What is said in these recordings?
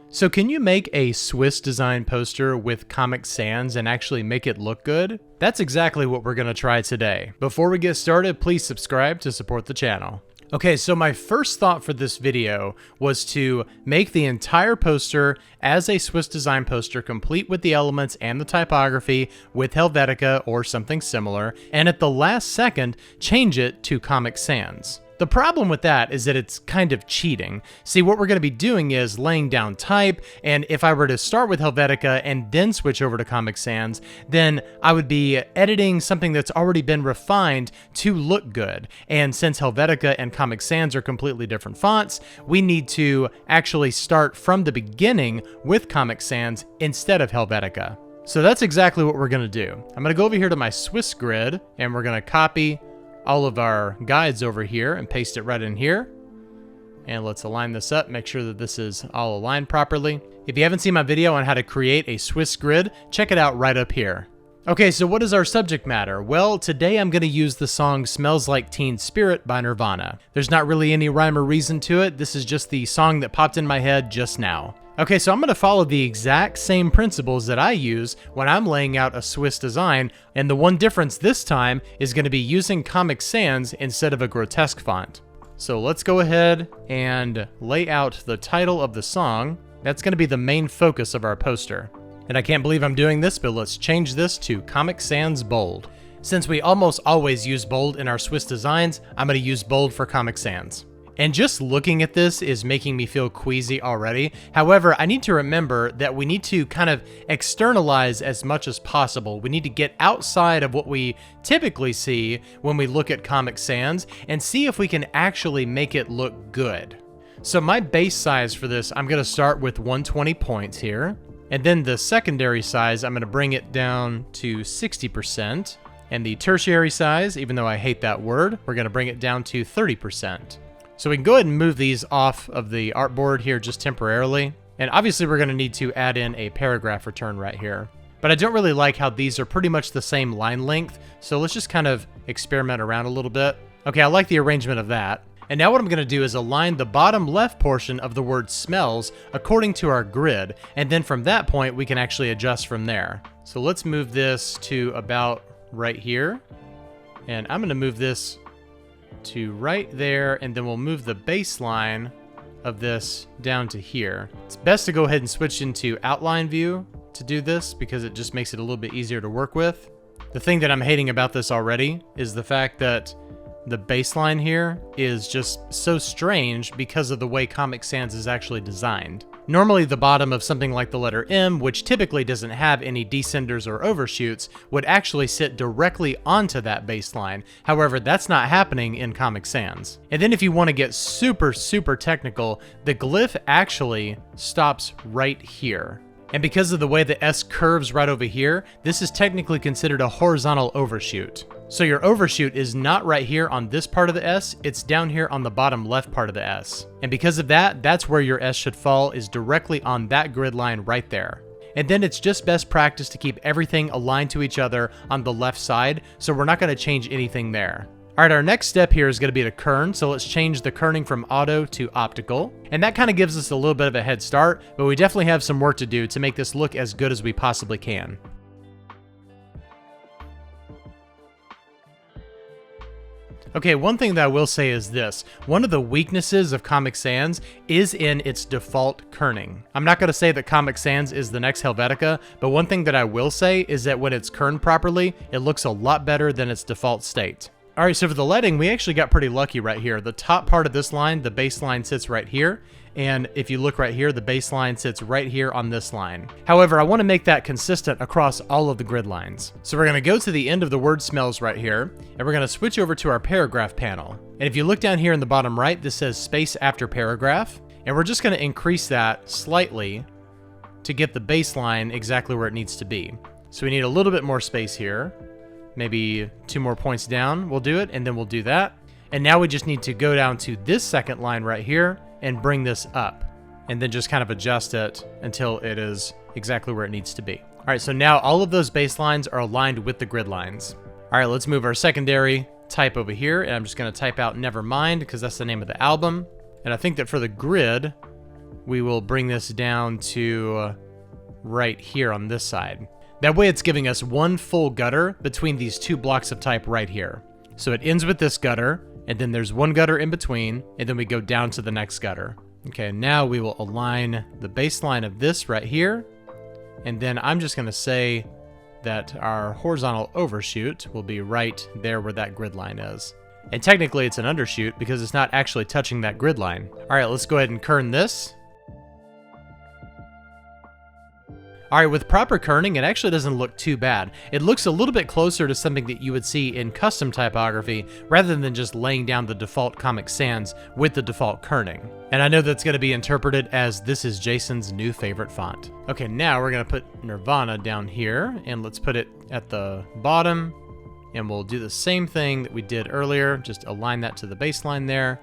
So can you make a Swiss design poster with Comic Sans and actually make it look good? That's exactly what we're going to try today. Before we get started, please subscribe to support the channel. Okay, so my first thought for this video was to make the entire poster as a Swiss design poster, complete with the elements and the typography with Helvetica or something similar, and at the last second, change it to Comic Sans. The problem with that is that it's kind of cheating. See, what we're going to be doing is laying down type, and if I were to start with Helvetica and then switch over to Comic Sans, then I would be editing something that's already been refined to look good. And since Helvetica and Comic Sans are completely different fonts, we need to actually start from the beginning with Comic Sans instead of Helvetica. So that's exactly what we're going to do. I'm going to go over here to my Swiss grid, and we're going to copy all of our guides over here and paste it right in here. And let's align this up, make sure that this is all aligned properly. If you haven't seen my video on how to create a Swiss grid, check it out right up here. Okay, so what is our subject matter? Well, today I'm going to use the song Smells Like Teen Spirit by Nirvana. There's not really any rhyme or reason to it. This is just the song that popped in my head just now. Okay, so I'm going to follow the exact same principles that I use when I'm laying out a Swiss design, and the one difference this time is going to be using Comic Sans instead of a grotesque font. So let's go ahead and lay out the title of the song. That's going to be the main focus of our poster. And I can't believe I'm doing this, but let's change this to Comic Sans Bold. Since we almost always use bold in our Swiss designs, I'm going to use bold for Comic Sans. And just looking at this is making me feel queasy already. However, I need to remember that we need to kind of externalize as much as possible. We need to get outside of what we typically see when we look at Comic Sans and see if we can actually make it look good. So my base size for this, I'm going to start with 120 points here. And then the secondary size, I'm going to bring it down to 60%. And the tertiary size, even though I hate that word, we're going to bring it down to 30%. So we can go ahead and move these off of the artboard here just temporarily. And obviously we're going to need to add in a paragraph return right here. But I don't really like how these are pretty much the same line length, so let's just kind of experiment around a little bit. Okay, I like the arrangement of that. And now what I'm going to do is align the bottom left portion of the word smells according to our grid, and then from that point we can actually adjust from there. So let's move this to about right here. And I'm going to move this to right there, and then we'll move the baseline of this down to here. It's best to go ahead and switch into outline view to do this because it just makes it a little bit easier to work with. The thing that I'm hating about this already is the fact that the baseline here is just so strange because of the way Comic Sans is actually designed. Normally the bottom of something like the letter M, which typically doesn't have any descenders or overshoots, would actually sit directly onto that baseline. However, that's not happening in Comic Sans. And then if you want to get super technical, the glyph actually stops right here. And because of the way the S curves right over here, this is technically considered a horizontal overshoot. So your overshoot is not right here on this part of the S, it's down here on the bottom left part of the S. And because of that, that's where your S should fall, is directly on that grid line right there. And then it's just best practice to keep everything aligned to each other on the left side, so we're not going to change anything there. Alright, our next step here is going to be to kern, so let's change the kerning from auto to optical. And that kind of gives us a little bit of a head start, but we definitely have some work to do to make this look as good as we possibly can. Okay, one thing that I will say is this. One of the weaknesses of Comic Sans is in its default kerning. I'm not going to say that Comic Sans is the next Helvetica, but one thing that I will say is that when it's kerned properly, it looks a lot better than its default state. Alright, so for the leading, we actually got pretty lucky right here. The top part of this line, the baseline sits right here. And if you look right here, the baseline sits right here on this line. However, I want to make that consistent across all of the grid lines. So we're going to go to the end of the word smells right here, and we're going to switch over to our paragraph panel. And if you look down here in the bottom right, this says space after paragraph. And we're just going to increase that slightly to get the baseline exactly where it needs to be. So we need a little bit more space here. Maybe 2 more points down, we'll do it, and then we'll do that. And now we just need to go down to this second line right here and bring this up, and then just kind of adjust it until it is exactly where it needs to be. All right, so now all of those baselines are aligned with the grid lines. All right, let's move our secondary type over here, and I'm just gonna type out Nevermind because that's the name of the album. And I think that for the grid, we will bring this down to right here on this side. That way it's giving us one full gutter between these two blocks of type right here. So it ends with this gutter, and then there's one gutter in between, and then we go down to the next gutter. Okay, now we will align the baseline of this right here, and then I'm just gonna say that our horizontal overshoot will be right there where that grid line is. And technically it's an undershoot because it's not actually touching that grid line. All right, let's go ahead and kern this. All right, with proper kerning, it actually doesn't look too bad. It looks a little bit closer to something that you would see in custom typography rather than just laying down the default Comic Sans with the default kerning. And I know that's gonna be interpreted as this is Jason's new favorite font. Okay, now we're gonna put Nirvana down here, and let's put it at the bottom, and we'll do the same thing that we did earlier, just align that to the baseline there,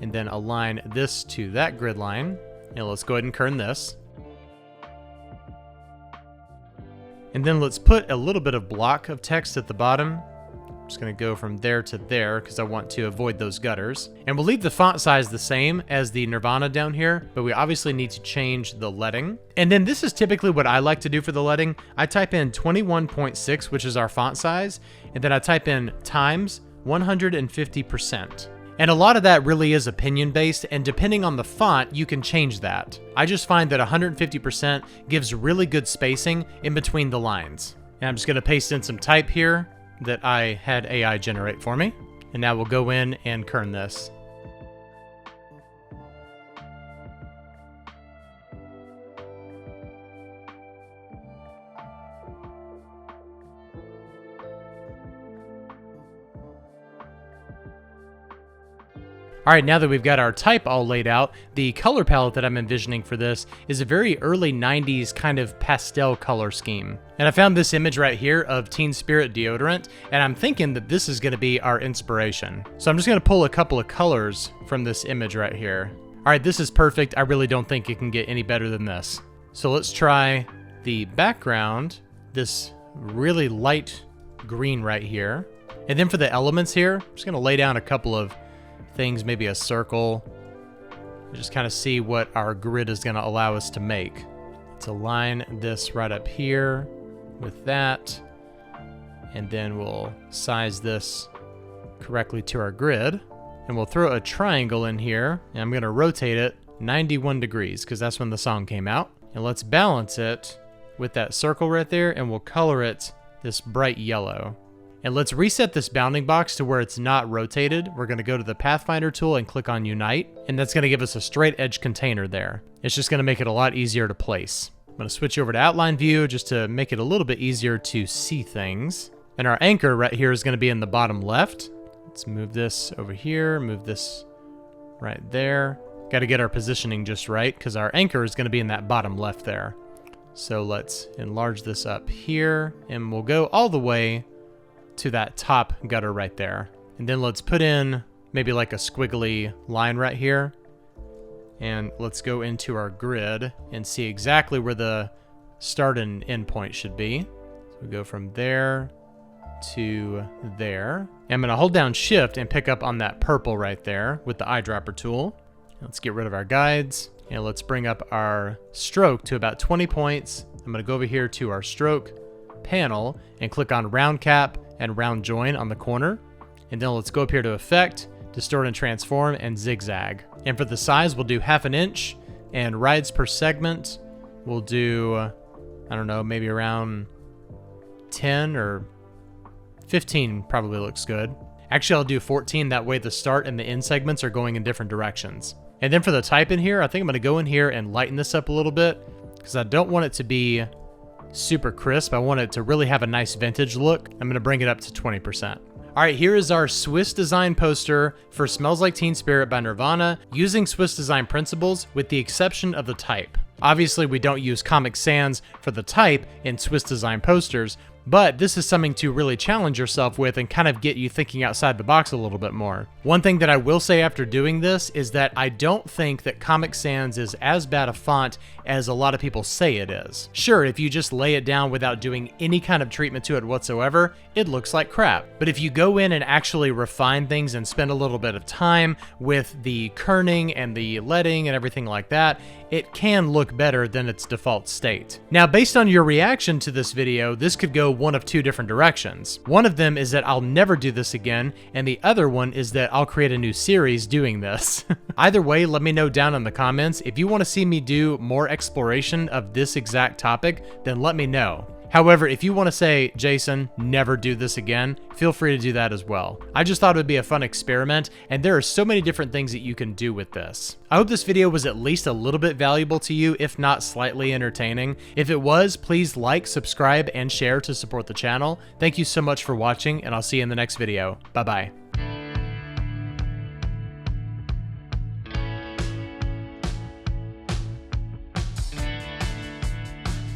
and then align this to that grid line. And let's go ahead and kern this. And then let's put a little bit of block of text at the bottom. I'm just gonna go from there to there because I want to avoid those gutters. And we'll leave the font size the same as the Nirvana down here, but we obviously need to change the leading. And then this is typically what I like to do for the leading. I type in 21.6, which is our font size, and then I type in times 150%. And a lot of that really is opinion based, and depending on the font, you can change that. I just find that 150% gives really good spacing in between the lines. And I'm just gonna paste in some type here that I had AI generate for me. And now we'll go in and kern this. All right, now that we've got our type all laid out, the color palette that I'm envisioning for this is a very early 90s kind of pastel color scheme. And I found this image right here of Teen Spirit deodorant, and I'm thinking that this is gonna be our inspiration. So I'm just gonna pull a couple of colors from this image right here. All right, this is perfect. I really don't think it can get any better than this. So let's try the background, this really light green right here. And then for the elements here, I'm just gonna lay down a couple of things, maybe a circle, just kind of see what our grid is going to allow us to make. Let's align this right up here with that, and then we'll size this correctly to our grid, and we'll throw a triangle in here, and I'm going to rotate it 91 degrees because that's when the song came out. And let's balance it with that circle right there, and we'll color it this bright yellow. And let's reset this bounding box to where it's not rotated. We're gonna go to the Pathfinder tool and click on Unite, and that's gonna give us a straight edge container there. It's just gonna make it a lot easier to place. I'm gonna switch over to outline view just to make it a little bit easier to see things. And our anchor right here is gonna be in the bottom left. Let's move this over here, move this right there. Gotta get our positioning just right because our anchor is gonna be in that bottom left there. So let's enlarge this up here, and we'll go all the way to that top gutter right there. And then let's put in maybe like a squiggly line right here. And let's go into our grid and see exactly where the start and end point should be. So we go from there to there. And I'm gonna hold down Shift and pick up on that purple right there with the eyedropper tool. Let's get rid of our guides, and let's bring up our stroke to about 20 points. I'm gonna go over here to our stroke panel and click on round cap and round join on the corner. And then let's go up here to effect, distort and transform, and zigzag. And for the size, we'll do 1/2 inch, and rides per segment, we'll do, I don't know, maybe around 10 or 15 probably looks good. Actually, I'll do 14, that way the start and the end segments are going in different directions. And then for the type in here, I think I'm gonna go in here and lighten this up a little bit because I don't want it to be super crisp. I want it to really have a nice vintage look. I'm gonna bring it up to 20%. All right, here is our Swiss design poster for Smells Like Teen Spirit by Nirvana using Swiss design principles with the exception of the type. Obviously, we don't use Comic Sans for the type in Swiss design posters, but this is something to really challenge yourself with and kind of get you thinking outside the box a little bit more. One thing that I will say after doing this is that I don't think that Comic Sans is as bad a font as a lot of people say it is. Sure, if you just lay it down without doing any kind of treatment to it whatsoever, it looks like crap. But if you go in and actually refine things and spend a little bit of time with the kerning and the leading and everything like that, it can look better than its default state. Now, based on your reaction to this video, this could go one of two different directions. One of them is that I'll never do this again, and the other one is that I'll create a new series doing this. Either way, let me know down in the comments. If you want to see me do more exploration of this exact topic, then let me know. However, if you want to say, Jason, never do this again, feel free to do that as well. I just thought it would be a fun experiment, and there are so many different things that you can do with this. I hope this video was at least a little bit valuable to you, if not slightly entertaining. If it was, please like, subscribe, and share to support the channel. Thank you so much for watching, and I'll see you in the next video. Bye-bye.